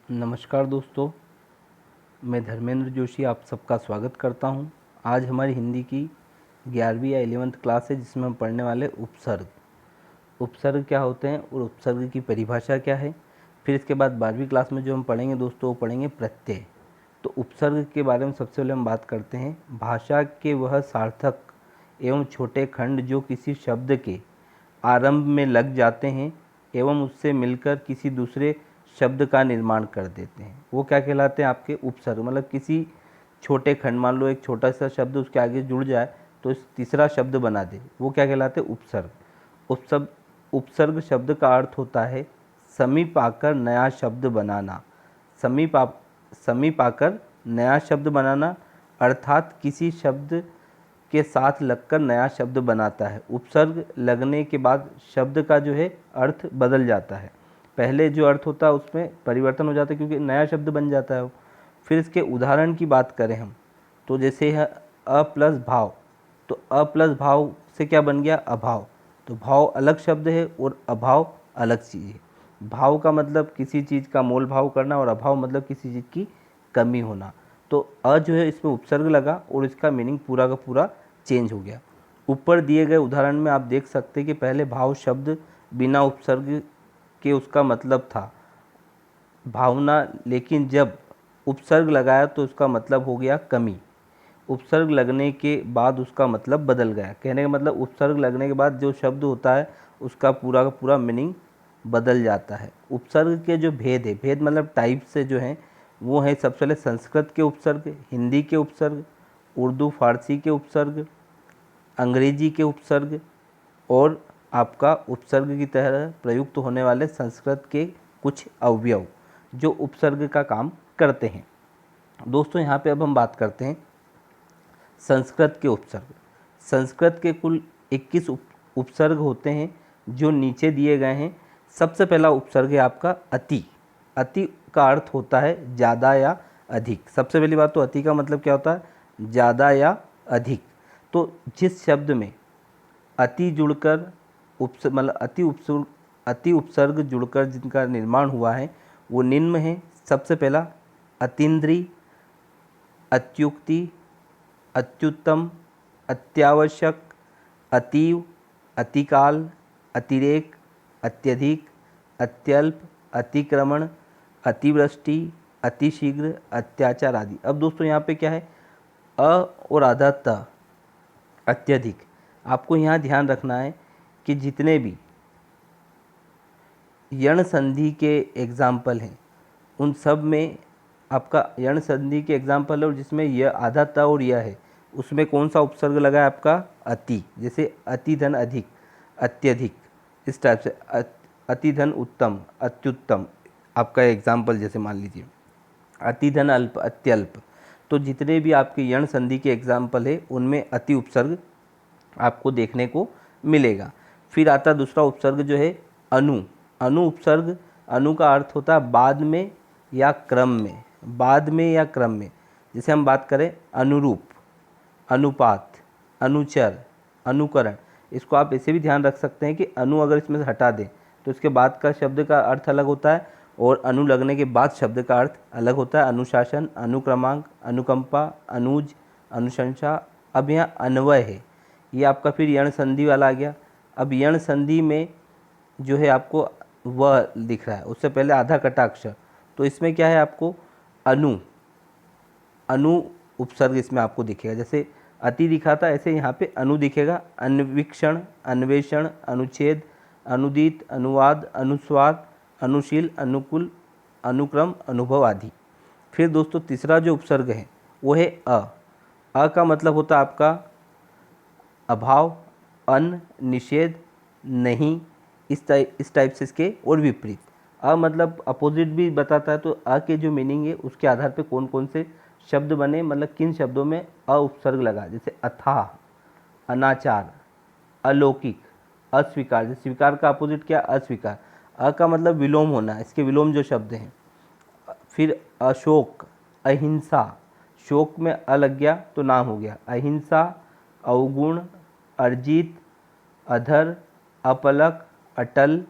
नमस्कार दोस्तों, मैं धर्मेंद्र जोशी आप सबका स्वागत करता हूं। आज हमारी हिंदी की 11वीं या 11th क्लास है, जिसमें हम पढ़ने वाले उपसर्ग। उपसर्ग क्या होते हैं और उपसर्ग की परिभाषा क्या है। फिर इसके बाद 12वीं क्लास में जो हम पढ़ेंगे दोस्तों, वो पढ़ेंगे प्रत्यय। तो उपसर्ग के बारे में सबसे पहले हम बात करते हैं। भाषा के वह सार्थक एवं छोटे खंड जो किसी शब्द के आरंभ में लग जाते हैं एवं उससे मिलकर किसी दूसरे शब्द का निर्माण कर देते हैं, वो क्या कहलाते हैं? आपके उपसर्ग। मतलब किसी छोटे खंड, मान लो एक छोटा सा शब्द उसके आगे जुड़ जाए तो इस तीसरा शब्द बना दे, वो क्या कहलाते हैं? उपसर्ग। उपसर्ग उपसर्ग शब्द का अर्थ होता है समीप आकर नया शब्द बनाना। समीप आकर नया शब्द बनाना, अर्थात किसी शब्द के साथ लगकर नया शब्द बनाता है। उपसर्ग लगने के बाद शब्द का जो है अर्थ बदल जाता है। पहले जो अर्थ होता है उसमें परिवर्तन हो जाता है, क्योंकि नया शब्द बन जाता है वो। फिर इसके उदाहरण की बात करें हम, तो जैसे है अ प्लस भाव। तो अ प्लस भाव से क्या बन गया? अभाव। तो भाव अलग शब्द है और अभाव अलग चीज़ है। भाव का मतलब किसी चीज़ का मोल भाव करना, और अभाव मतलब किसी चीज़ की कमी होना। तो अ जो है इसमें उपसर्ग लगा और इसका मीनिंग पूरा का पूरा चेंज हो गया। ऊपर दिए गए उदाहरण में आप देख सकते हैं कि पहले भाव शब्द बिना उपसर्ग के उसका मतलब था भावना, लेकिन जब उपसर्ग लगाया तो उसका मतलब हो गया कमी। उपसर्ग लगने के बाद उसका मतलब बदल गया। कहने का मतलब उपसर्ग लगने के बाद जो शब्द होता है उसका पूरा का पूरा मीनिंग बदल जाता है। उपसर्ग के जो भेद है, भेद मतलब टाइप से जो हैं, वो है सबसे पहले संस्कृत के उपसर्ग, हिंदी के उपसर्ग, उर्दू फारसी के उपसर्ग, अंग्रेजी के उपसर्ग, और आपका उपसर्ग की तरह प्रयुक्त होने वाले संस्कृत के कुछ अवयव जो उपसर्ग का काम करते हैं। दोस्तों यहाँ पे अब हम बात करते हैं संस्कृत के उपसर्ग। संस्कृत के कुल 21 उपसर्ग होते हैं जो नीचे दिए गए हैं। सबसे पहला उपसर्ग है आपका अति। अति का अर्थ होता है ज़्यादा या अधिक। सबसे पहली बात तो अति का मतलब क्या होता है? ज़्यादा या अधिक। तो जिस शब्द में अति जुड़कर मतलब अति उपसर्ग जुड़कर जिनका निर्माण हुआ है वो निम्न है। सबसे पहला अतीन्द्रिय, अत्युक्ति, अत्युत्तम, अत्यावश्यक, अतीव, अतिकाल, अतिरेक, अत्यधिक, अत्यल्प, अतिक्रमण, अतिवृष्टि, अतिशीघ्र, अत्याचार आदि। अब दोस्तों यहाँ पे क्या है? अ और आधा त, अत्यधिक। आपको यहाँ ध्यान रखना है कि जितने भी यण संधि के एग्जाम्पल हैं उन सब में आपका यण संधि के एग्जाम्पल है, और जिसमें यह आधा त और यह है उसमें कौन सा उपसर्ग लगा है? आपका अति। जैसे अति धन अधिक, अत्यधिक, इस टाइप से अति धन उत्तम, अत्युत्तम, आपका एग्जाम्पल जैसे मान लीजिए अति धन अल्प, अत्यल्प। तो जितने भी आपके यण संधि के एग्जाम्पल है उनमें अति उपसर्ग आपको देखने को मिलेगा। फिर आता दूसरा उपसर्ग जो है अनु। अनु उपसर्ग, अनु का अर्थ होता है बाद में या क्रम में। बाद में या क्रम में। जैसे हम बात करें अनुरूप, अनुपात, अनुचर, अनुकरण। इसको आप ऐसे भी ध्यान रख सकते हैं कि अनु अगर इसमें से हटा दें तो इसके बाद का शब्द का अर्थ अलग होता है, और अनु लगने के बाद शब्द का अर्थ अलग होता है। अनुशासन, अनुक्रमांक, अनुकंपा, अनुज, अनुशंसा। अब यहाँ अन्वय है, ये आपका फिर यण संधि वाला आ गया। अब यण संधि में जो है आपको वह दिख रहा है, उससे पहले आधा कटाक्ष। तो इसमें क्या है? आपको अनु, अनु उपसर्ग इसमें आपको दिखेगा। जैसे अति दिखा था ऐसे यहाँ पे अनु दिखेगा। अन्वीक्षण, अन्वेषण, अनुच्छेद, अनुदित, अनुवाद, अनुस्वार, अनुशील, अनुकूल, अनुक्रम, अनुभव आदि। फिर दोस्तों तीसरा जो उपसर्ग है वो है अ। अ का मतलब होता है आपका अभाव, अन, निषेध, नहीं, इस टाइप से इसके और विपरीत। अ मतलब अपोजिट भी बताता है, तो अ के जो मीनिंग है उसके आधार पे कौन कौन से शब्द बने, मतलब किन शब्दों में अ उपसर्ग लगा। जैसे अथाह, अनाचार, अलौकिक, अस्वीकार। जैसे स्वीकार का अपोजिट क्या? अस्वीकार। अ का मतलब विलोम होना, इसके विलोम जो शब्द हैं। फिर अशोक, अहिंसा। शोक में अ लग गया तो नाम हो गया। अहिंसा, अवगुण, अर्जित, अधर, अपलक, अटल,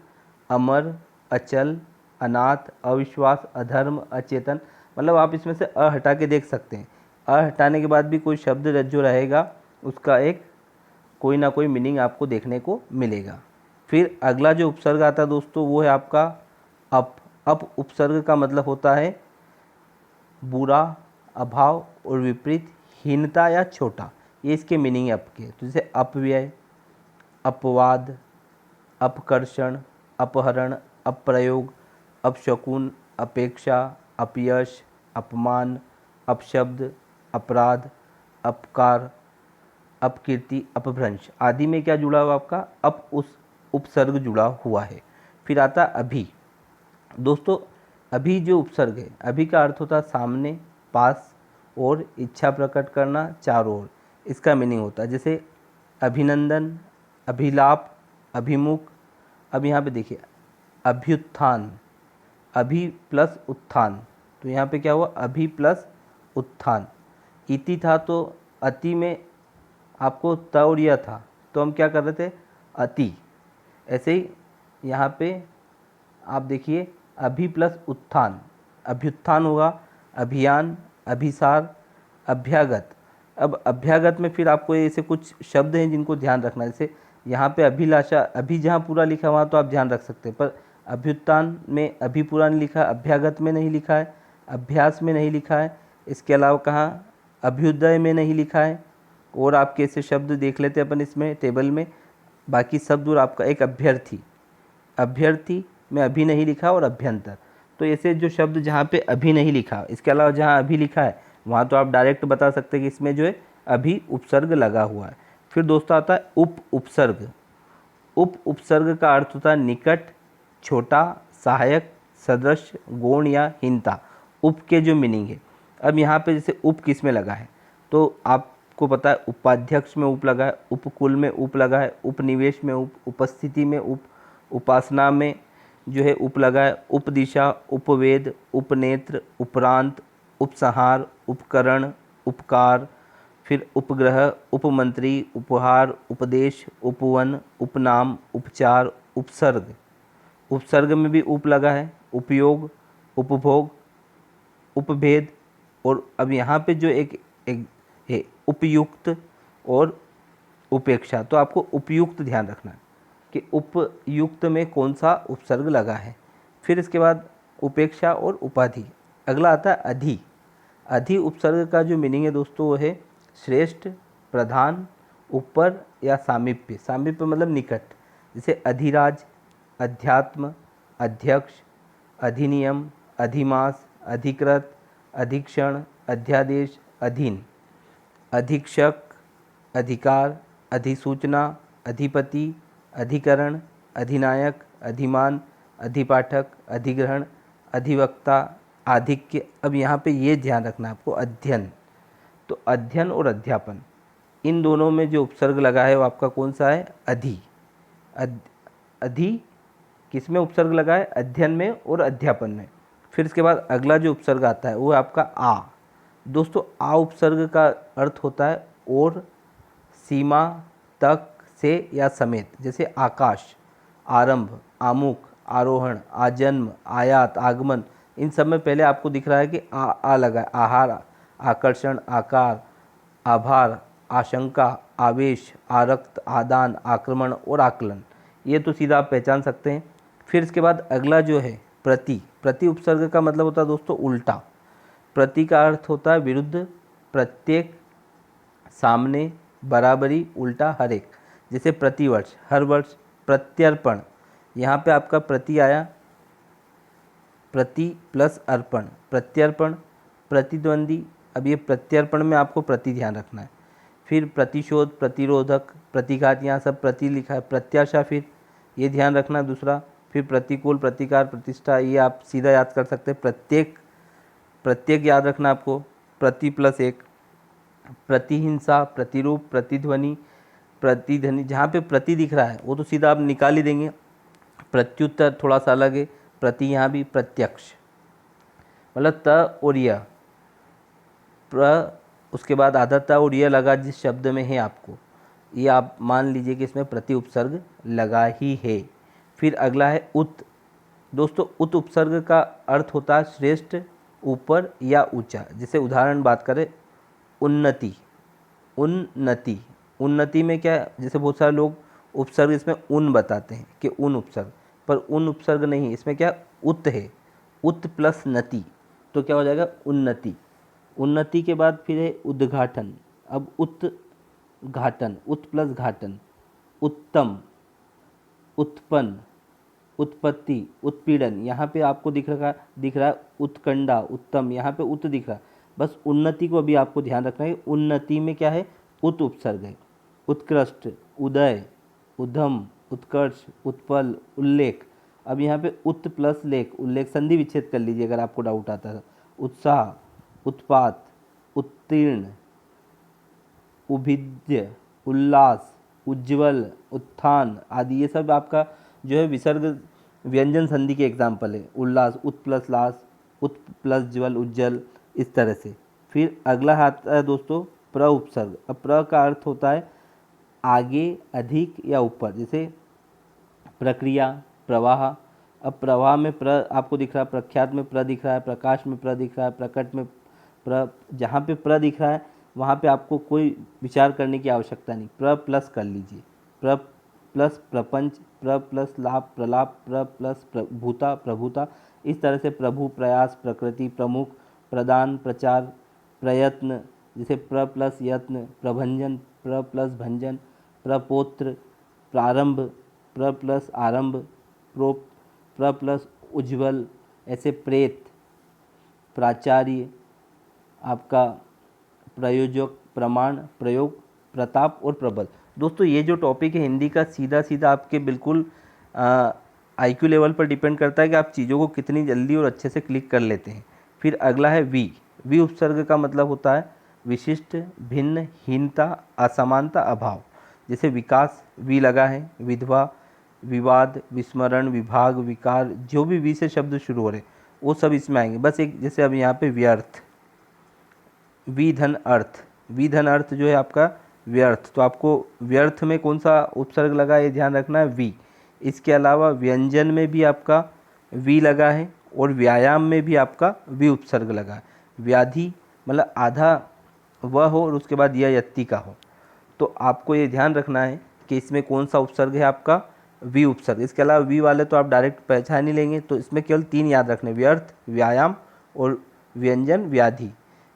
अमर, अचल, अनाथ, अविश्वास, अधर्म, अचेतन। मतलब आप इसमें से अ हटा के देख सकते हैं। अ हटाने के बाद भी कोई शब्द जो रहेगा उसका एक कोई ना कोई मीनिंग आपको देखने को मिलेगा। फिर अगला जो उपसर्ग आता है दोस्तों वो है आपका अप। अप उपसर्ग का मतलब होता है बुरा, अभाव और विपरीत, हीनता या छोटा। ये इसके मीनिंग है अप के। तो जैसे अपव्यय, अपवाद, अपकर्षण, अपहरण, अप्रयोग, अपशकुन, अपेक्षा, अपयश, अपमान, अपशब्द, अपराध, अपकार, अपकीर्ति, अपभ्रंश आदि में क्या जुड़ा हुआ आपका अप उस उपसर्ग जुड़ा हुआ है। फिर आता अभी। दोस्तों अभी जो उपसर्ग है, अभी का अर्थ होता है सामने, पास और इच्छा प्रकट करना, चारों ओर। इसका मीनिंग होता है जैसे अभिनंदन, अभिलाप, अभिमुख। अब यहाँ पे देखिए अभ्युत्थान, अभी प्लस उत्थान, तो यहाँ पे क्या हुआ अभी प्लस उत्थान। इति था तो अति में आपको त और या था, तो हम क्या कर रहे थे अति। ऐसे ही यहाँ पे आप देखिए अभी प्लस उत्थान, अभ्युत्थान होगा, अभियान, अभिसार, अभ्यागत। अब अभ्यागत में फिर आपको ऐसे कुछ शब्द हैं जिनको ध्यान रखना है। जैसे यहाँ पे अभिलाषा, अभी जहाँ पूरा लिखा वहाँ तो आप ध्यान रख सकते हैं, पर अभ्युत्थान में अभी पूरा नहीं लिखा है, अभ्यागत में नहीं लिखा है, अभ्यास में नहीं लिखा है, इसके अलावा कहाँ अभ्युदय में नहीं लिखा है। और आपके ऐसे शब्द देख लेते हैं अपन इसमें टेबल में। बाकी शब्द और आपका एक अभ्यर्थी, अभ्यर्थी में अभी नहीं लिखा और अभ्यंतर। तो ऐसे जो शब्द जहाँ पे अभी नहीं लिखा, इसके अलावा जहाँ अभी लिखा है वहाँ तो आप डायरेक्ट बता सकते हैं कि इसमें जो है अभी उपसर्ग लगा हुआ है। फिर दोस्तों आता है उप उपसर्ग। उप उपसर्ग का अर्थ होता है निकट, छोटा, सहायक, सदृश, गौण या हीनता। उप के जो मीनिंग है, अब यहाँ पे जैसे उप किस में लगा है, तो आपको पता है उपाध्यक्ष में उप लगा है, उपकुल में उप लगा है, उपनिवेश में उप, उपस्थिति में उप, उपासना में जो है उप लगा है, उपदिशा, उपवेद, उपनेत्र, उपरांत, उपसंहार, उपकरण, उपकार, फिर उपग्रह, उपमंत्री, उपहार, उपदेश, उपवन, उपनाम, उपचार, उपसर्ग। उपसर्ग में भी उप लगा है, उपयोग, उपभोग, उपभेद। और अब यहाँ पे जो एक है उपयुक्त और उपेक्षा, तो आपको उपयुक्त ध्यान रखना है कि उपयुक्त में कौन सा उपसर्ग लगा है। फिर इसके बाद उपेक्षा और उपाधि। अगला आता है अधि। अधि उपसर्ग का जो मीनिंग है दोस्तों वो है श्रेष्ठ, प्रधान, ऊपर या सामीप्य। सामीप्य मतलब निकट। जैसे अधिराज, अध्यात्म, अध्यक्ष, अधिनियम, अधिमास, अधिकृत, अधीक्षण, अध्यादेश, अधीन, अधीक्षक, अधिकार, अधिसूचना, अधिपति, अधिकरण, अधिनायक, अधिमान, अधिपाठक, अधिग्रहण, अधिवक्ता, आधिक्य। अब यहाँ पे ये ध्यान रखना है आपको अध्ययन। तो अध्ययन और अध्यापन इन दोनों में जो उपसर्ग लगा है वो आपका कौन सा है अधि। अधि किस में उपसर्ग लगा है अध्ययन में और अध्यापन में। फिर इसके बाद अगला जो उपसर्ग आता है वो है आपका आ। दोस्तों आ उपसर्ग का अर्थ होता है और, सीमा, तक, से या समेत। जैसे आकाश, आरंभ, आमुख, आरोहण, आजन्म, आयात, आगमन। इन सब में पहले आपको दिख रहा है कि आ लगा है। आहार, आकर्षण, आकार, आभार, आशंका, आवेश, आरक्त, आदान, आक्रमण और आकलन। ये तो सीधा आप पहचान सकते हैं। फिर इसके बाद अगला जो है प्रति। प्रति उपसर्ग का मतलब होता है दोस्तों उल्टा। प्रति का अर्थ होता है विरुद्ध, प्रत्येक, सामने, बराबरी, उल्टा, हर एक। जैसे प्रतिवर्ष, हर वर्ष, प्रत्यर्पण। यहाँ पे आपका प्रति आया, प्रति प्लस अर्पण, प्रत्यर्पण, प्रतिद्वंदी। अब ये प्रत्यर्पण में आपको प्रति ध्यान रखना है। फिर प्रतिशोध, प्रतिरोधक, प्रतिघात, यहाँ सब प्रति लिखा है। प्रत्याशा फिर ये ध्यान रखना दूसरा। फिर प्रतिकूल, प्रतिकार, प्रतिष्ठा, ये आप सीधा याद कर सकते हैं। प्रत्येक, प्रत्येक याद रखना आपको, प्रति प्लस एक। प्रतिहिंसा, प्रतिरूप, प्रतिध्वनि, प्रतिध्वनि। जहाँ पे प्रति दिख रहा है वो तो सीधा आप निकाल ही देंगे। प्रत्युत्तर थोड़ा सा अलग है। प्रति यहाँ भी प्रत्यक्ष मतलब त और य, उसके बाद आधा त और य लगा जिस शब्द में है आपको, ये आप मान लीजिए कि इसमें प्रति उपसर्ग लगा ही है। फिर अगला है उत। दोस्तों उत उपसर्ग का अर्थ होता है श्रेष्ठ, ऊपर या ऊंचा। जैसे उदाहरण बात करें, उन्नति, उन्नति, उन्नति में क्या, जैसे बहुत सारे लोग उपसर्ग इसमें उन बताते हैं कि उन उपसर्ग, पर उन उपसर्ग नहीं, इसमें क्या उत है, उत प्लस नति, तो क्या हो जाएगा उन्नति। उन्नति के बाद फिर है उद्घाटन, अब उत्घाटन, उत प्लस घाटन, उत्तम, उत्पन्न, उत्पत्ति, उत्पीड़न, यहाँ पे आपको दिख रहा है उत्कंडा, उत्तम, यहाँ पे उत दिख रहा है। बस उन्नति को अभी आपको ध्यान रखना है, उन्नति में क्या है उत उपसर्ग है। उत्कृष्ट, उदय, उद्धम, उत्कर्ष, उत्पल, उल्लेख। अब यहाँ पे उत प्लस लेख, उल्लेख संधि विच्छेद कर लीजिए अगर आपको डाउट आता है। उत्साह, उत्पात, उत्तीर्ण, उभिद्य, उल्लास, उज्ज्वल, उत्थान आदि, ये सब आपका जो है विसर्ग व्यंजन संधि के एग्जाम्पल है। उल्लास, उत प्लस लास, उत प्लस ज्वल, उज्जवल, इस तरह से। फिर अगला आता है दोस्तों प्र उपसर्ग। अब प्र का अर्थ होता है आगे, अधिक या ऊपर। जैसे प्रक्रिया, प्रवाह। अब प्रवाह में प्र आपको दिख रहा है, प्रख्यात में प्र दिख रहा है, प्रकाश में प्र दिख रहा है, प्रकट में प्र, जहाँ पे प्र दिख रहा है वहाँ पे आपको कोई विचार करने की आवश्यकता नहीं, प्र प्लस कर लीजिए। प्र प्लस प्रपंच, प्र प्लस लाभ, प्रलाप, प्र प्लस प्रभुता, प्रभुता, इस तरह से प्रभु, प्रयास, प्रकृति, प्रमुख, प्रदान, प्रचार, प्रयत्न। जैसे प्र प्लस यत्न, प्रभंजन, प्र प्लस भंजन, प्रपोत्र, प्रारंभ, प्र प्लस आरंभ, प्र प्लस उज्ज्वल, ऐसे प्रेत, प्राचार्य, आपका प्रयोजक, प्रमाण, प्रयोग, प्रताप और प्रबल। दोस्तों ये जो टॉपिक है हिंदी का, सीधा सीधा आपके बिल्कुल आईक्यू लेवल पर डिपेंड करता है कि आप चीज़ों को कितनी जल्दी और अच्छे से क्लिक कर लेते हैं। फिर अगला है वी। वी उपसर्ग का मतलब होता है विशिष्ट, भिन्न, हीनता, असमानता, अभाव। जैसे विकास, वी लगा है, विधवा, विवाद, विस्मरण, विभाग, विकार, जो भी वी से शब्द शुरू हो रहे वो सब इसमें आएंगे। बस एक जैसे अब यहाँ पे व्यर्थ, वी धन अर्थ, वी धन अर्थ जो है आपका व्यर्थ, तो आपको व्यर्थ में कौन सा उपसर्ग लगा ये ध्यान रखना है, वी। इसके अलावा व्यंजन में भी आपका वी लगा है और व्यायाम में भी आपका वी उपसर्ग लगा है। व्याधि मतलब आधा वह हो और उसके बाद यह यत्ति का हो, तो आपको ये ध्यान रखना है कि इसमें कौन सा उपसर्ग है आपका वी उपसर्ग। इसके अलावा वी वाले तो आप डायरेक्ट पहचान ही लेंगे, तो इसमें केवल 3 याद रखने, व्यर्थ, व्यायाम और व्यंजन, व्याधि।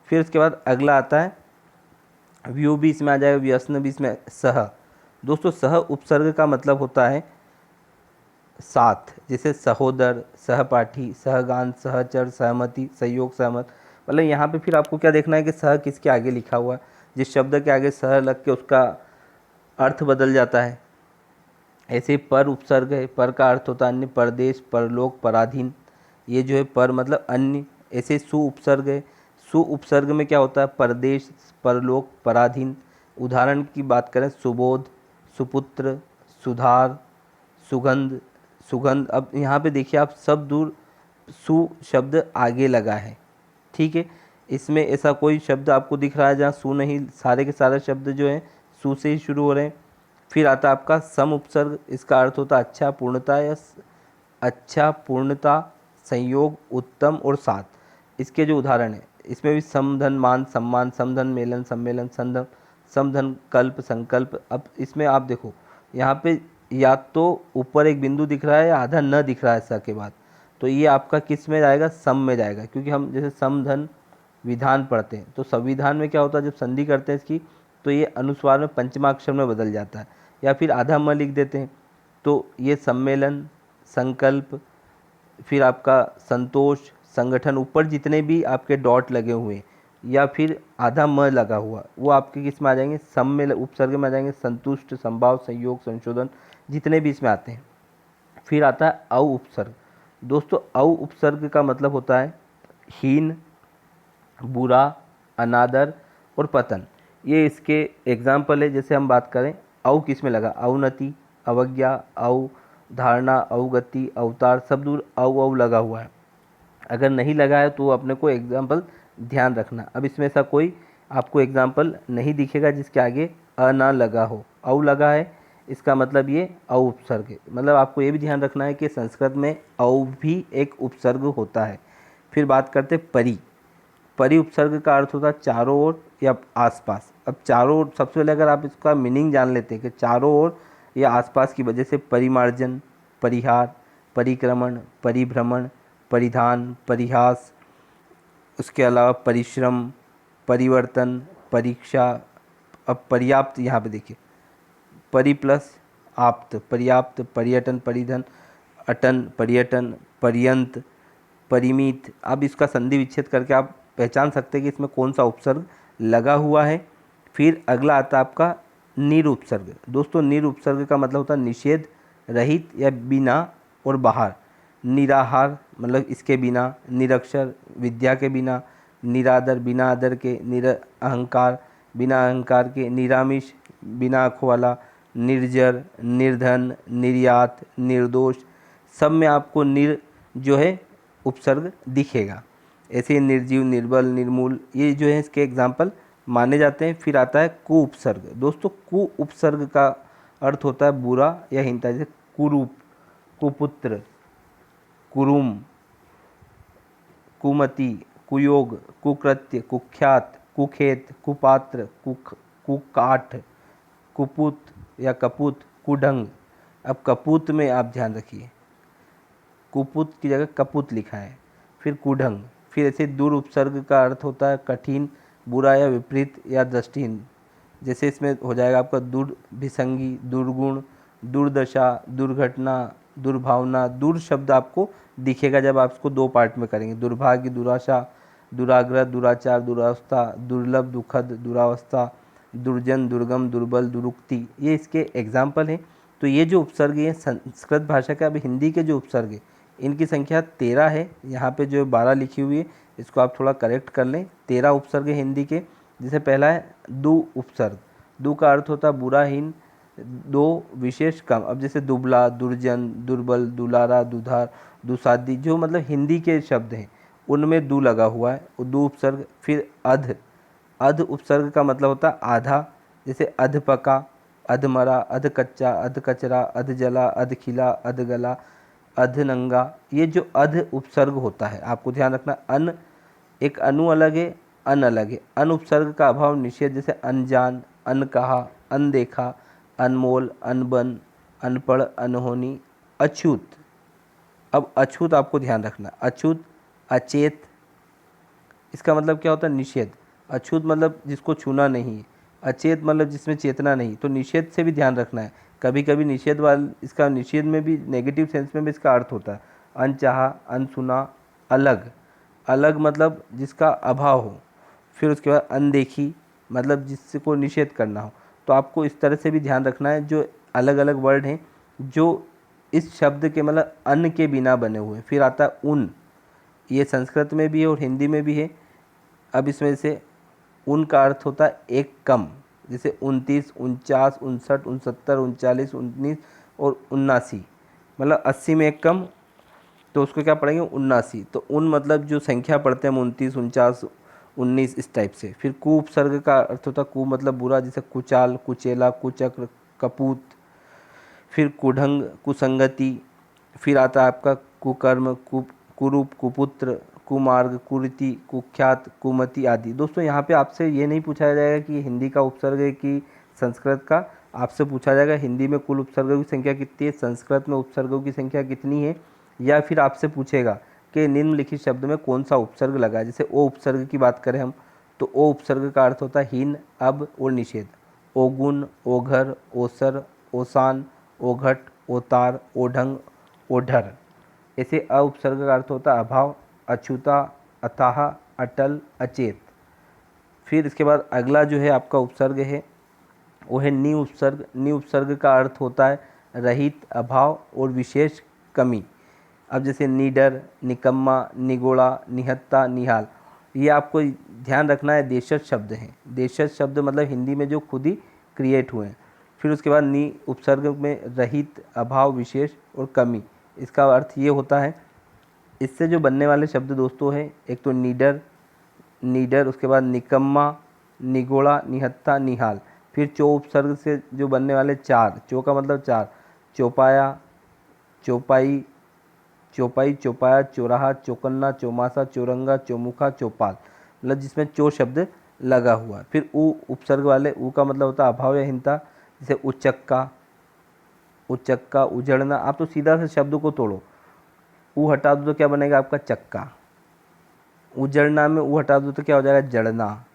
फिर उसके बाद अगला आता है व्यू, भी इसमें आ जाएगा, व्यसन भी इसमें, सह। दोस्तों सह उपसर्ग का मतलब होता है साथ, जैसे सहोदर, सहपाठी, सहगान, सहचर, सहमति, सहयोग, सहमत। मतलब यहाँ पे फिर आपको क्या देखना है कि सह किसके आगे लिखा हुआ है, जिस शब्द के आगे सह लग के उसका अर्थ बदल जाता है। ऐसे पर उपसर्ग है, पर का अर्थ होता है अन्य, परदेश, परलोक, पराधीन, ये जो है पर मतलब अन्य। ऐसे सु उपसर्ग है, सु उपसर्ग में क्या होता है परदेश, परलोक, पराधीन। उदाहरण की बात करें, सुबोध, सुपुत्र, सुधार, सुगंध, सुगंध। अब यहाँ पे देखिए आप सब दूर सु शब्द आगे लगा है, ठीक है। इसमें ऐसा कोई शब्द आपको दिख रहा है जहाँ सु नहीं, सारे के सारे शब्द जो हैं सु से ही शुरू हो रहे हैं। फिर आता है आपका सम उपसर्ग, इसका अर्थ होता है अच्छा, पूर्णता या अच्छा, पूर्णता, संयोग, उत्तम और साथ। इसके जो उदाहरण है इसमें भी समधन, मान, सम्मान, समधन, मेलन, सम्मेलन, संधन, समधन, कल्प, संकल्प। अब इसमें आप देखो यहाँ पे या तो ऊपर एक बिंदु दिख रहा है या आधा न दिख रहा है स के बाद, तो ये आपका किस में जाएगा, सम में जाएगा। क्योंकि हम जैसे समधन विधान पढ़ते हैं तो संविधान में क्या होता है जब संधि करते हैं इसकी, तो ये अनुस्वार में पंचमाक्षर में बदल जाता है, या फिर आधा म लिख देते हैं। तो ये सम्मेलन, संकल्प, फिर आपका संतोष, संगठन, ऊपर जितने भी आपके डॉट लगे हुए हैं या फिर आधा म लगा हुआ, वो आपके किस में आ जाएंगे, सम में, उपसर्ग में आ जाएंगे। संतुष्ट, संभाव, संयोग, संशोधन, जितने भी इसमें आते हैं। फिर आता है औ उपसर्ग। दोस्तों औ उपसर्ग का मतलब होता है हीन, बुरा, अनादर और पतन। ये इसके एग्जाम्पल है। जैसे हम बात करें औ किस में लगा, अवनति, अवज्ञा, धारणा, अवगति, अवतार, सब दूर औ लगा हुआ है। अगर नहीं लगा है तो अपने को एग्जाम्पल ध्यान रखना। अब इसमें ऐसा कोई आपको एग्जाम्पल नहीं दिखेगा जिसके आगे अ ना लगा हो। औ लगा है, इसका मतलब ये अ उपसर्ग है। मतलब आपको ये भी ध्यान रखना है कि संस्कृत में अ भी एक उपसर्ग होता है। फिर बात करते परि। परि उपसर्ग का अर्थ होता है चारों ओर या आसपास। अब चारों ओर, सबसे पहले अगर आप इसका मीनिंग जान लेते हैं कि चारों ओर या आसपास की वजह से परिमार्जन, परिहार, परिक्रमण, परिभ्रमण, परिधान, परिहास, उसके अलावा परिश्रम, परिवर्तन, परीक्षा। अब पर्याप्त, यहाँ पे देखिए परि प्लस आप्त, पर्याप्त, पर्यटन, परिधन, अटन, पर्यटन, पर्यंत, परिमित। अब इसका संधि विच्छेद करके आप पहचान सकते हैं कि इसमें कौन सा उपसर्ग लगा हुआ है। फिर अगला आता है आपका निरुपसर्ग। दोस्तों निरुपसर्ग का मतलब होता है निषेध रहित या बिना और बाहर। निराहार मतलब इसके बिना, निरक्षर विद्या के बिना, निरादर बिना आदर के, निरअहंकार बिना अहंकार के, निरामिष बिना आँखों वाला, निर्जर, निर्धन, निर्यात, निर्दोष, सब में आपको निर जो है उपसर्ग दिखेगा। ऐसे ही निर्जीव, निर्बल, निर्मूल, ये जो है इसके एग्जाम्पल माने जाते हैं। फिर आता है कु उपसर्ग। दोस्तों कु उपसर्ग का अर्थ होता है बुरा या हीनता, जैसे कुरूप, कुपुत्र, कुरुम, कुमति, कुयोग, कुकृत्य, कुख्यात, कुखेत, कुपात्र, कुकाठ, कुपूत या कपूत, कुढंग। अब कपूत में आप ध्यान रखिए, कुपूत की जगह कपूत लिखा है। फिर कुढंग। फिर ऐसे दूर उपसर्ग का अर्थ होता है कठिन, बुरा या विपरीत या दृष्टिहीन। जैसे इसमें हो जाएगा आपका दुर्भिसंगी, दुर्गुण, दुर्दशा, दुर्घटना, दुर्भावना। दूर शब्द आपको दिखेगा जब आप इसको दो पार्ट में करेंगे। दुर्भाग्य, दुराशा, दुराग्रह, दुराचार, दुरावस्था, दुर्लभ, दुखद, दुरावस्था, दुर्जन, दुर्गम, दुर्बल, दुरुक्ति। ये इसके एग्जाम्पल हैं। तो ये जो उपसर्ग है संस्कृत भाषा के, अब हिंदी के जो उपसर्ग है इनकी संख्या 13 है। यहाँ पे जो 12 लिखी हुई है इसको आप थोड़ा करेक्ट कर लें। 13 उपसर्ग है हिंदी के। जैसे पहला है दु उपसर्ग। दु का अर्थ होता है बुराहीन, दो विशेष कम। अब जैसे दुबला, दुर्जन, दुर्बल, दुलारा, दुधार, दुसादी, जो मतलब हिंदी के शब्द हैं उनमें दु लगा हुआ है, वो दु उपसर्ग। फिर अध। अध उपसर्ग का मतलब होता है आधा। जैसे अध पका, अध मरा, अध कच्चा, अध कचरा, अध जला, अध खिला, अध गला, अध नंगा। ये जो अध उपसर्ग होता है आपको ध्यान रखना। अन, एक अनु अलग है, अन अलग है। अन उपसर्ग का अभाव निषेध, जैसे अनजान, अनकहा, अनदेखा, अनमोल, अनबन, अनपढ़, अनहोनी, अछूत। अब अछूत आपको ध्यान रखना। अछूत, अचेत, इसका मतलब क्या होता है निषेध। अछूत मतलब जिसको छूना नहीं है। अचेत मतलब जिसमें चेतना नहीं। तो निषेध से भी ध्यान रखना है। कभी कभी निषेध इसका निषेध में भी नेगेटिव सेंस में भी इसका अर्थ होता है। अनचाहा, अनसुना, अलग। अलग मतलब जिसका अभाव हो। फिर उसके बाद अनदेखी मतलब जिसको निषेध करना हो। तो आपको इस तरह से भी ध्यान रखना है। जो अलग अलग वर्ड हैं जो इस शब्द के मतलब अन के बिना बने हुए। फिर आता है उन। ये संस्कृत में भी है और हिंदी में भी है। अब इसमें से उन का अर्थ होता है एक कम। जैसे 29, 49, 59, 69, 39, 19 और 79। मतलब 80 में एक कम, तो उसको क्या पढ़ेंगे 79। तो उन मतलब जो संख्या पढ़ते हैं हम 29, 49, 19 इस टाइप से। फिर कु उपसर्ग का अर्थ होता है कु मतलब बुरा, जैसे कुचाल, कुचेला, कुचक्र, कपूत। फिर कुढंग, कुसंगति। फिर आता है आपका कुकर्म, कुरूप, कुपुत्र, कुमार्ग, कुरीति, कुख्यात, कुमति आदि। दोस्तों यहाँ पे आपसे ये नहीं पूछा जाएगा कि हिंदी का उपसर्ग है कि संस्कृत का। आपसे पूछा जाएगा हिंदी में कुल उपसर्गों की संख्या कितनी है, संस्कृत में उपसर्गों की संख्या कितनी है। या फिर आपसे पूछेगा कि निम्नलिखित शब्द में कौन सा उपसर्ग लगा है। जैसे ओ उपसर्ग की बात करें हम, तो ओ उपसर्ग का अर्थ होता है हीन, अब और निषेध। ओगुन, ओघर, ओसर, ओसान, ओघट, ओतार, ओढ़ंग, ओढ़र। ऐसे अ उपसर्ग का अर्थ होता है अभाव, अछूता, अथाह, अटल, अचेत। फिर इसके बाद अगला जो है आपका उपसर्ग है वो है नि उपसर्ग। नि उपसर्ग का अर्थ होता है रहित, अभाव और विशेष कमी। अब जैसे निडर, निकम्मा, निगोड़ा, निहत्ता, निहाल। ये आपको ध्यान रखना है देशज शब्द हैं। देशज शब्द मतलब हिंदी में जो खुद ही क्रिएट हुए हैं। फिर उसके बाद नि उपसर्ग में रहित, अभाव, विशेष और कमी। इसका अर्थ ये होता है, इससे जो बनने वाले शब्द दोस्तों हैं, एक तो निडर, निडर, उसके बाद निकम्मा, निगोड़ा, निहत्ता, निहाल। फिर चो उपसर्ग से जो बनने वाले चार, चो का मतलब चार, चौपाया, चौपाई, चौपाई, चौपाया, चौराहा, चौकन्ना, चौमासा, चौरंगा, चौमुखा, चौपाल, मतलब जिसमें चो शब्द लगा हुआ। फिर ऊ उपसर्ग वाले, ऊ का मतलब होता है अभाव या हीनता, जैसे उचक्का, उचक्का, उजड़ना। आप तो सीधा से शब्द को तोड़ो, ऊ हटा दो तो क्या बनेगा आपका चक्का। उजड़ना में ऊ हटा दो तो क्या हो जाएगा जड़ना।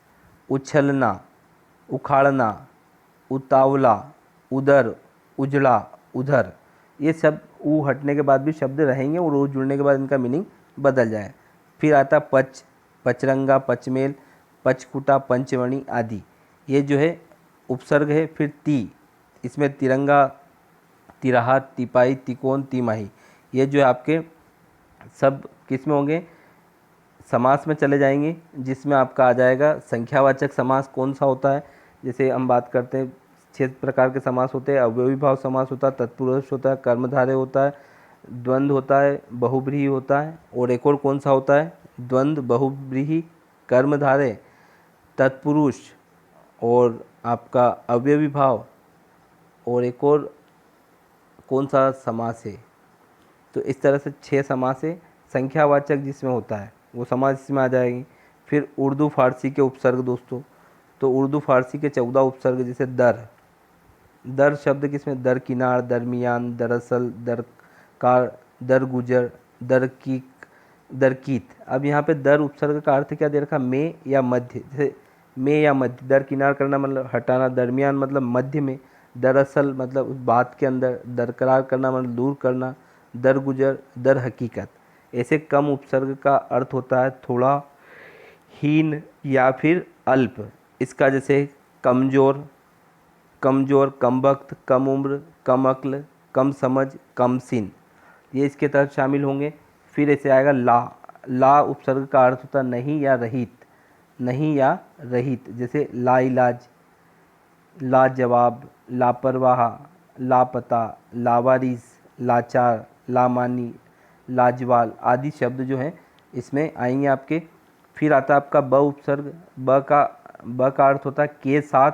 उछलना, उखाड़ना, उतावला, उदर, उजड़ा, उधर, ये सब ऊ हटने के बाद भी शब्द रहेंगे और ऊ जुड़ने के बाद इनका मीनिंग बदल जाए। फिर आता पच, पचरंगा, पचमेल, पचकुटा, पंचमणि आदि, ये जो है उपसर्ग है। फिर ती, इसमें तिरंगा, तिराहा, तिपाई, तिकोन, तिमाही, ये जो है आपके सब किस में होंगे, समास में चले जाएंगे, जिसमें आपका आ जाएगा संख्यावाचक समास कौन सा होता है। जैसे हम बात करते हैं 6 प्रकार के समास होते हैं। अव्ययी भाव समास होता है, तत्पुरुष होता है, कर्मधारय होता है, द्वंद्व होता है, बहुव्रीहि होता है, और एक और कौन सा होता है, द्वंद्व, बहुव्रीहि, कर्मधारय, तत्पुरुष, और आपका अव्ययी भाव, और एक और कौन सा समास है। तो इस तरह से 6 समास है। संख्यावाचक जिसमें होता है वो समास इसमें आ जाएगी। फिर उर्दू फारसी के उपसर्ग दोस्तों, तो उर्दू फारसी के 14 उपसर्ग, जैसे दर, दर शब्द किसमें, दरकिनार, दरमियान, दरअसल, दरकार, दरगुजर, दरकीक, दरकीत। अब यहाँ पे दर उपसर्ग का अर्थ क्या दे रखा, में या मध्य, जैसे में या मध्य, दरकिनार करना मतलब हटाना, दरमियान मतलब मध्य में, दरअसल मतलब उस बात के अंदर, दरकरार करना मतलब दूर करना, दरगुजर, दर हकीकत। ऐसे कम उपसर्ग का अर्थ होता है थोड़ा, हीन या फिर अल्प। इसका जैसे कमज़ोर, कमज़ोर, कमबख्त, कम उम्र, कम अक्ल, कम समझ, कम सिन, ये इसके तहत शामिल होंगे। फिर ऐसे आएगा ला, ला उपसर्ग का अर्थ होता है नहीं या रहित, नहीं या रहित, जैसे लाइलाज, लाजवाब, लापरवाह, लापता, लावारिस, लाचार, लामानी, लाजवाल आदि शब्द जो हैं इसमें आएंगे आपके। फिर आता है आपका ब उपसर्ग, ब का अर्थ होता है के साथ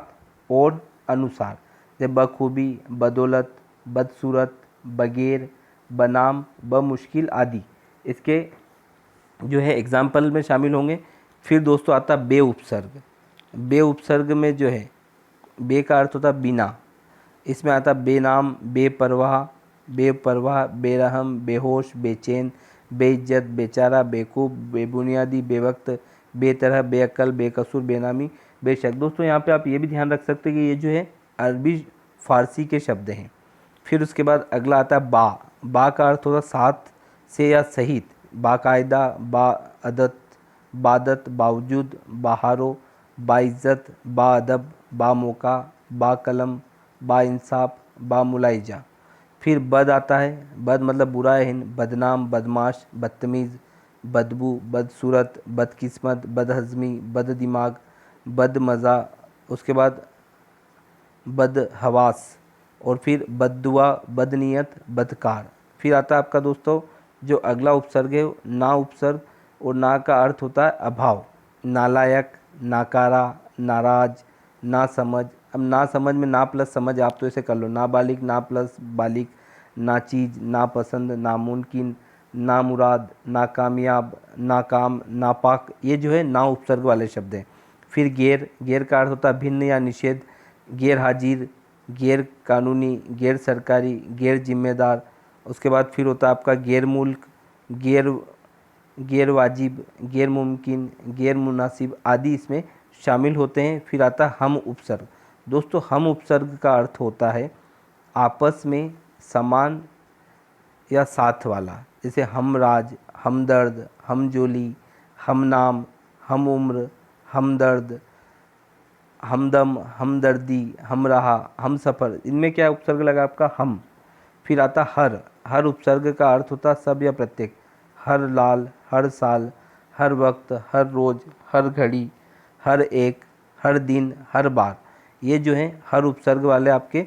और अनुसार, जैसे बखूबी, बदौलत, बदसूरत, बगैर, बनाम, बमुश्किल आदि, इसके जो है एग्जाम्पल में शामिल होंगे। फिर दोस्तों आता है बे उपसर्ग, बे उपसर्ग में जो है बे का अर्थ होता है बिना, इसमें आता बेनाम, बेपरवाह, बेपरवाह, बेरहम, बेहोश, बेचैन, बेइज्जत, बेचारा, बेवकूफ़, बेबुनियादी, बेवक्त, बेतरह, बेअक्ल, बेकसूर, बेनामी, बेशक। दोस्तों यहाँ पे आप ये भी ध्यान रख सकते हैं कि ये जो है अरबी फ़ारसी के शब्द हैं। फिर उसके बाद अगला आता है बा का अर्थ होता है साथ से या सहित, बाकायदा, बाअदत, बादत, बावजूद, बाहारो, बाइज्जत, बाअदब, बामौका, बाकलम, बाइंसाफ, बामुलाइजा। फिर बद आता है, बद मतलब बुरा है, बदनाम, बदमाश, बदतमीज़, बदबू, बदसूरत, बदकिस्मत, बदहज़मी, बददिमाग, बदमज़ा, उसके बाद बदहवास, और फिर बद्दुआ, बदनीयत, बदकार। फिर आता है आपका दोस्तों जो अगला उपसर्ग है ना उपसर्ग, और ना का अर्थ होता है अभाव, नालायक, नाकारा, नाराज, ना समझ। अब ना समझ में ना प्लस समझ आप तो ऐसे कर लो, नाबालिग, ना प्लस बालिग, ना चीज़, ना पसंद, नामुमकिन, ना मुराद, नाकामयाब, नाकाम, नापाक, ये जो है ना उपसर्ग वाले शब्द हैं। फिर गैर, गैर का अर्थ होता है भिन्न या निषेध, गैर हाजिर, गैर कानूनी, गैर सरकारी, गैर जिम्मेदार। उसके बाद फिर होता है आपका गैर मुल्क, गैर गैर वाजिब, गैर मुमकिन, गैर मुनासिब आदि इसमें शामिल होते हैं। फिर आता है हम उपसर्ग। दोस्तों हम उपसर्ग का अर्थ होता है आपस में समान या साथ वाला, जैसे हमराज, हमदर्द, हमजोली, हमनाम, हम उम्र, हमदर्द, हमदम, हमदर्दी, हमराहा, हम सफ़र, इनमें क्या उपसर्ग लगा आपका हम। फिर आता हर, हर उपसर्ग का अर्थ होता सब या प्रत्येक, हर लाल, हर साल, हर वक्त, हर रोज़, हर घड़ी, हर एक, हर दिन, हर बार, ये जो हैं हर उपसर्ग वाले आपके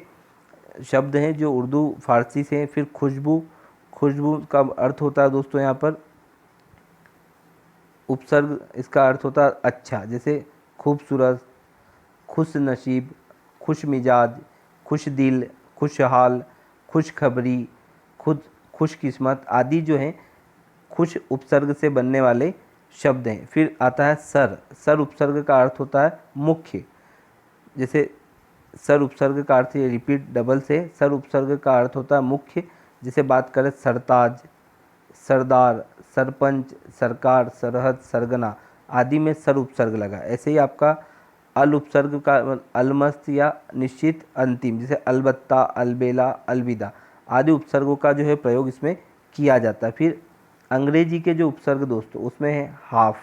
शब्द हैं जो उर्दू फारसी से हैं। फिर खुशबू, खुशबू का अर्थ होता है दोस्तों यहाँ पर उपसर्ग, इसका अर्थ होता है अच्छा, जैसे खूबसूरत, खुश नसीब, खुश मिजाज, खुश दिल, खुशहाल, खुशखबरी, खुद, खुशकिस्मत आदि जो हैं खुश उपसर्ग से बनने वाले शब्द हैं। फिर आता है सर। सर उपसर्ग का अर्थ होता है मुख्य। जैसे सर उपसर्ग का अर्थ, ये रिपीट डबल से, सर उपसर्ग का अर्थ होता है मुख्य। जैसे बात करें सरताज, सरदार, सरपंच, सरकार, सरहद, सरगना आदि में सर उपसर्ग लगा। ऐसे ही आपका अल उपसर्ग का अलमस्त या निश्चित अंतिम, जैसे अलबत्ता, अलबेला, अलविदा आदि उपसर्गों का जो है प्रयोग इसमें किया जाता है। फिर अंग्रेजी के जो उपसर्ग दोस्तों उसमें है हाफ।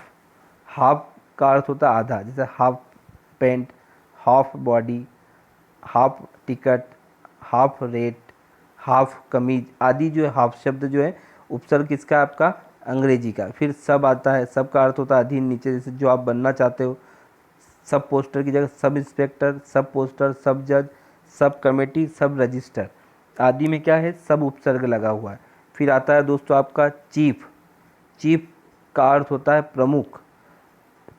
हाफ का अर्थ होता है आधा, जैसे half pant, half body, half ticket, half rate, half कमीज आदि जो है हाफ शब्द जो है उपसर्ग किसका है? आपका अंग्रेजी का। फिर सब आता है। सब का अर्थ होता है अधीन, नीचे, जैसे जो आप बनना चाहते हो। सब पोस्टर की जगह सब इंस्पेक्टर, सब पोस्टर, सब जज, सब कमेटी, सब रजिस्टर आदि में क्या है? सब उपसर्ग लगा हुआ है। फिर आता है दोस्तों आपका चीफ। चीफ का अर्थ होता है प्रमुख।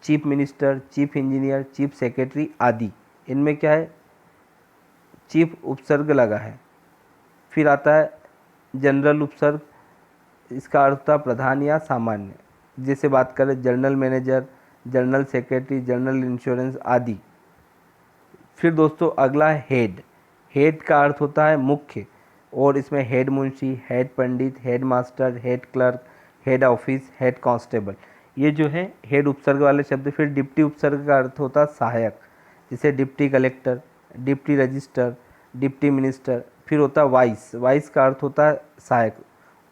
Chief minister, chief engineer, chief secretary आदि, इनमें क्या है? चीफ उपसर्ग लगा है। फिर आता है जनरल उपसर्ग। इसका अर्थ होता है प्रधान या सामान्य। जैसे बात करें general manager, general secretary, general insurance आदि। फिर दोस्तों अगला है हेड। हेड का अर्थ होता है मुख्य, और इसमें हेड मुंशी, हेड पंडित, head master, head clerk, head office, head constable, ये जो है हेड उपसर्ग वाले शब्द। फिर डिप्टी उपसर्ग का अर्थ होता है सहायक, जैसे deputy collector, deputy register, deputy minister. फिर होता है वाइस। वाइस का अर्थ होता है सहायक,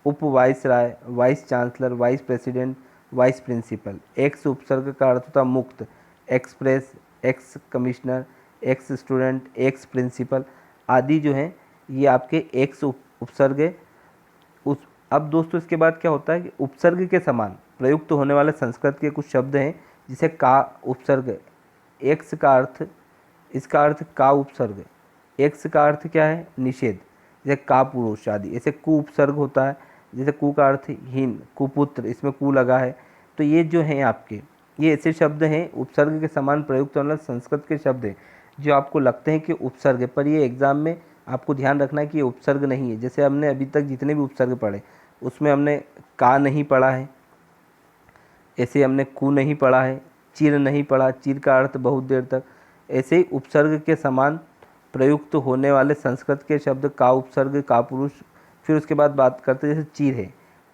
उप viceroy, vice chancellor, vice president, vice principal. Ex उपसर्ग का अर्थ होता है मुक्त, express, ex commissioner, ex student, ex principal आदि जो हैं ये आपके एक्स उपसर्ग है। उस अब दोस्तों इसके बाद क्या होता है कि उपसर्ग के समान प्रयुक्त होने वाले संस्कृत के कुछ शब्द हैं, जिसे का उपसर्ग। एक्स का अर्थ, इसका अर्थ का उपसर्ग। एक्स का अर्थ क्या है? निषेध, जैसे का पुरुष आदि। ऐसे कु उपसर्ग होता है, जैसे कु का अर्थ हीन, कुपुत्र, इसमें कु लगा है। तो ये जो हैं आपके, ये ऐसे शब्द हैं उपसर्ग के समान प्रयुक्त होने वाले संस्कृत के शब्द हैं जो आपको लगते हैं कि उपसर्ग है, पर ये एग्जाम में आपको ध्यान रखना है कि ये उपसर्ग नहीं है। जैसे हमने अभी तक जितने भी उपसर्ग पढ़े उसमें हमने का नहीं पढ़ा है, ऐसे हमने कु नहीं पढ़ा है, चिर नहीं पढ़ा, चिर का अर्थ बहुत देर तक। ऐसे ही उपसर्ग के समान प्रयुक्त होने वाले संस्कृत के शब्द का उपसर्ग, का पुरुष। फिर उसके बाद बात करते हैं जैसे चीर है।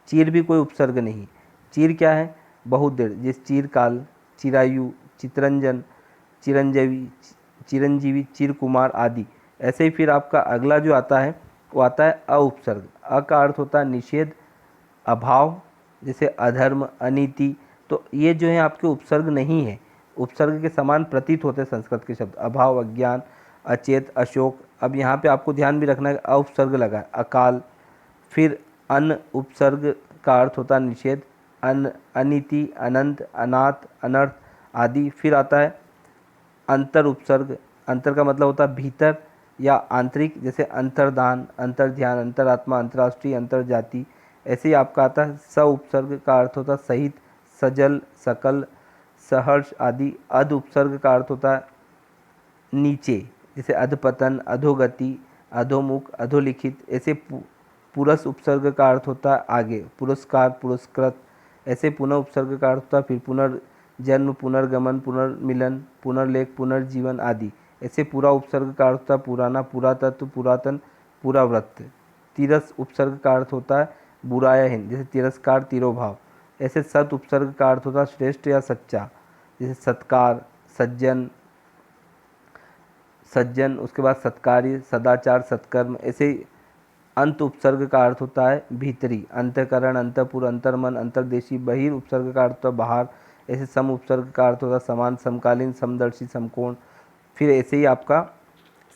चीर भी कोई उपसर्ग नहीं। चीर क्या है? बहुत देर, जैसे चिरकाल, चिरायु, चितरंजन, चिरंजीवी, चिरंजीवी, चिरकुमार आदि। ऐसे ही फिर आपका अगला जो आता है वो आता है अ उपसर्ग। अ का अर्थ होता है निषेध, अभाव, जैसे अधर्म, अनीति। तो ये जो है आपके उपसर्ग नहीं है, उपसर्ग के समान प्रतीत होते हैं संस्कृत के शब्द। अभाव, अज्ञान, अचेत, अशोक। अब यहाँ पे आपको ध्यान भी रखना है अ उपसर्ग लगा है, अकाल। फिर अन उपसर्ग का अर्थ होता है निषेध, अन, अनीति, अनंत, अनाथ, अनर्थ आदि। फिर आता है अंतर उपसर्ग। अंतर का मतलब होता है भीतर या आंतरिक, जैसे अंतर्दान, अंतर्ध्यान, अंतरात्मा, अंतर्राष्ट्रीय, अंतर्जाति। ऐसे ही आपका आता है स उपसर्ग का अर्थ होता है सहित, सजल, सकल, सहर्ष आदि। अध उपसर्ग का अर्थ होता है नीचे, जैसे अधपतन, अधोगति, अधोमुख, अधोलिखित। ऐसे पुरस उपसर्ग का अर्थ होता है आगे, पुरस्कार, पुरस्कृत। ऐसे पुनः उपसर्ग का अर्थ होता है फिर पुनर्जन्म, पुनर्गमन, पुनर्मिलन, पुनर्लेख, पुनर्जीवन आदि। ऐसे पूरा उपसर्ग का अर्थ होता है पुराना, पुरातत्व, पुरातन, पुराव्रत। तिरस उपसर्ग का अर्थ होता है बुरा या हीन, जैसे तिरस्कार, तिरोभाव। ऐसे सत उपसर्ग का अर्थ होता है श्रेष्ठ या सच्चा, जैसे सत्कार, सज्जन, सज्जन। उसके बाद सत्कार्य, सदाचार, सत्कर्म। ऐसे अंत उपसर्ग का अर्थ होता है भीतरी, अंतःकरण, अंतःपुर, अंतर्मन, अंतर्देशी। बहिर उपसर्ग का अर्थ होता है बाहर। ऐसे सम उपसर्ग का अर्थ होता है समान, समकालीन, समदर्शी, समकोण। फिर ऐसे ही आपका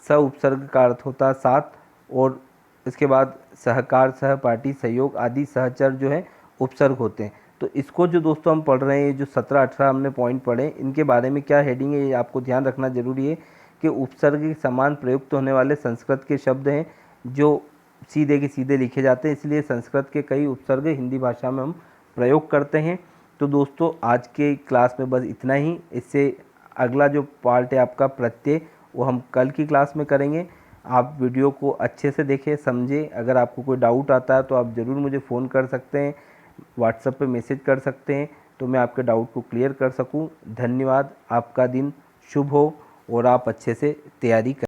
स उपसर्ग का अर्थ होता है साथ, और इसके बाद सहकार, सहपाठी, सहयोग आदि सहचर जो है उपसर्ग होते हैं। तो इसको जो दोस्तों हम पढ़ रहे हैं, जो 17-18 हमने पॉइंट पढ़े, इनके बारे में क्या हेडिंग है ये आपको ध्यान रखना जरूरी है कि उपसर्ग के समान प्रयुक्त होने वाले संस्कृत के शब्द हैं जो सीधे के सीधे लिखे जाते हैं, इसलिए संस्कृत के कई उपसर्ग हिंदी भाषा में हम प्रयोग करते हैं। तो दोस्तों आज के क्लास में बस इतना ही। इससे अगला जो पार्ट है आपका प्रत्यय वो हम कल की क्लास में करेंगे। आप वीडियो को अच्छे से देखें, समझें। अगर आपको कोई डाउट आता है तो आप ज़रूर मुझे फ़ोन कर सकते हैं, व्हाट्सएप पे मैसेज कर सकते हैं, तो मैं आपके डाउट को क्लियर कर सकूं। धन्यवाद। आपका दिन शुभ हो और आप अच्छे से तैयारी करें।